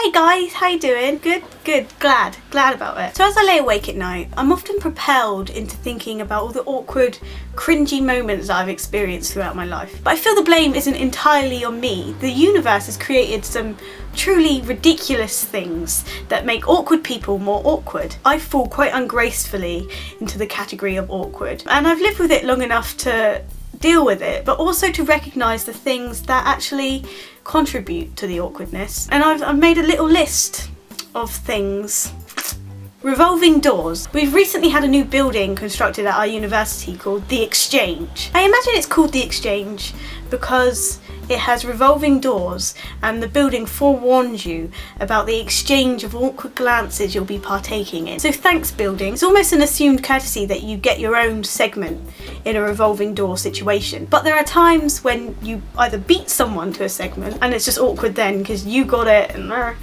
Hey guys, how you doing? Good, good, glad about it. So as I lay awake at night, I'm often propelled into thinking about all the awkward, cringy moments that I've experienced throughout my life. But I feel the blame isn't entirely on me. The universe has created some truly ridiculous things that make awkward people more awkward. I fall quite ungracefully into the category of awkward, and I've lived with it long enough to deal with it, but also to recognise the things that actually contribute to the awkwardness. And I've made a little list of things. Revolving doors. We've recently had a new building constructed at our university called The Exchange. I imagine it's called The Exchange because it has revolving doors and the building forewarns you about the exchange of awkward glances you'll be partaking in. So thanks building. It's almost an assumed courtesy that you get your own segment in a revolving door situation. But there are times when you either beat someone to a segment and it's just awkward then because you got it,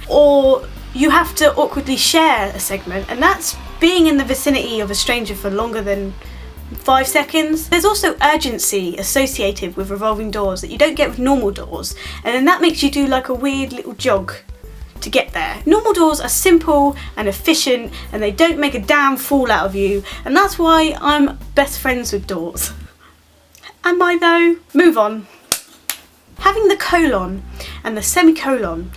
or you have to awkwardly share a segment, and that's being in the vicinity of a stranger for longer than 5 seconds. There's also urgency associated with revolving doors that you don't get with normal doors, and then that makes you do like a weird little jog to get there. Normal doors are simple and efficient and they don't make a damn fool out of you, and that's why I'm best friends with doors. Am I though? Move on. Having the colon and the semicolon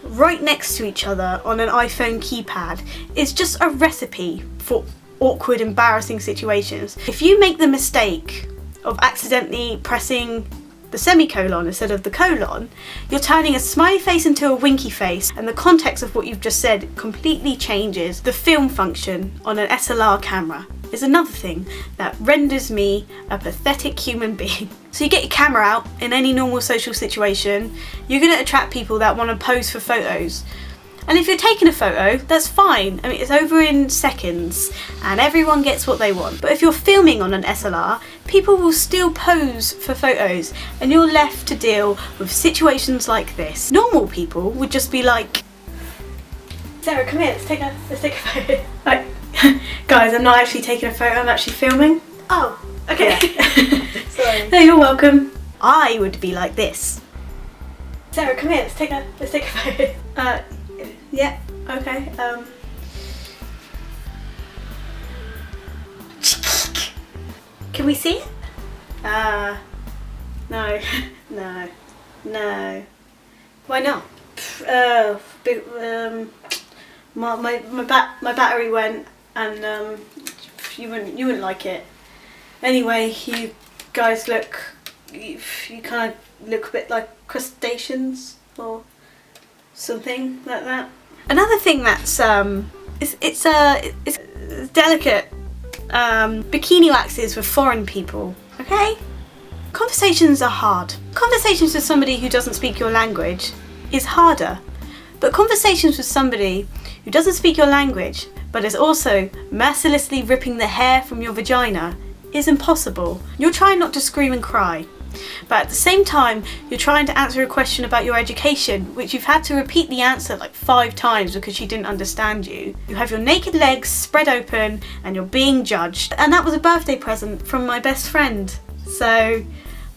right next to each other on an iPhone keypad is just a recipe for awkward, embarrassing situations. If you make the mistake of accidentally pressing the semicolon instead of the colon, you're turning a smiley face into a winky face, and the context of what you've just said completely changes. The film function on an SLR camera is another thing that renders me a pathetic human being. So you get your camera out in any normal social situation, you're going to attract people that want to pose for photos. And if you're taking a photo, that's fine. I mean, it's over in seconds and everyone gets what they want. But if you're filming on an SLR, people will still pose for photos and you're left to deal with situations like this. Normal people would just be like, Sarah, come here, let's take a photo. Like, guys, I'm not actually taking a photo, I'm actually filming. Oh, okay. Yeah. Sorry. No, you're welcome. I would be like this. Sarah, come here, let's take a photo. Yeah, okay, Can we see it? No, no. Why not? My battery went, and you wouldn't like it. Anyway, you guys look, you kind of look a bit like crustaceans or something like that. Another thing that's it's delicate. Bikini waxes with foreign people. Okay, conversations are hard. Conversations with somebody who doesn't speak your language is harder, but conversations with somebody who doesn't speak your language but is also mercilessly ripping the hair from your vagina is impossible. You're trying not to scream and cry, but at the same time you're trying to answer a question about your education which you've had to repeat the answer like 5 times because she didn't understand you. You have your naked legs spread open and you're being judged, and that was a birthday present from my best friend. So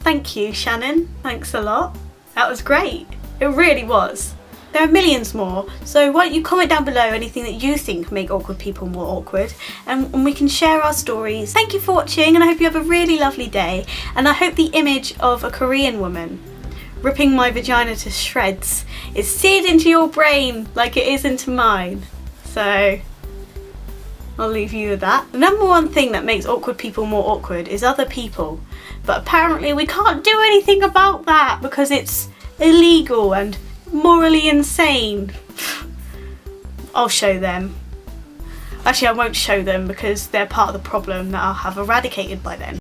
thank you, Shannon, thanks a lot. That was great, it really was. There are millions more, so why don't you comment down below anything that you think make awkward people more awkward, and we can share our stories. Thank you for watching, and I hope you have a really lovely day, and I hope the image of a Korean woman ripping my vagina to shreds is seared into your brain like it is into mine. So I'll leave you with that. The number one thing that makes awkward people more awkward is other people, but apparently we can't do anything about that because it's illegal and morally insane. I'll show them. Actually, I won't show them because they're part of the problem that I'll have eradicated by then.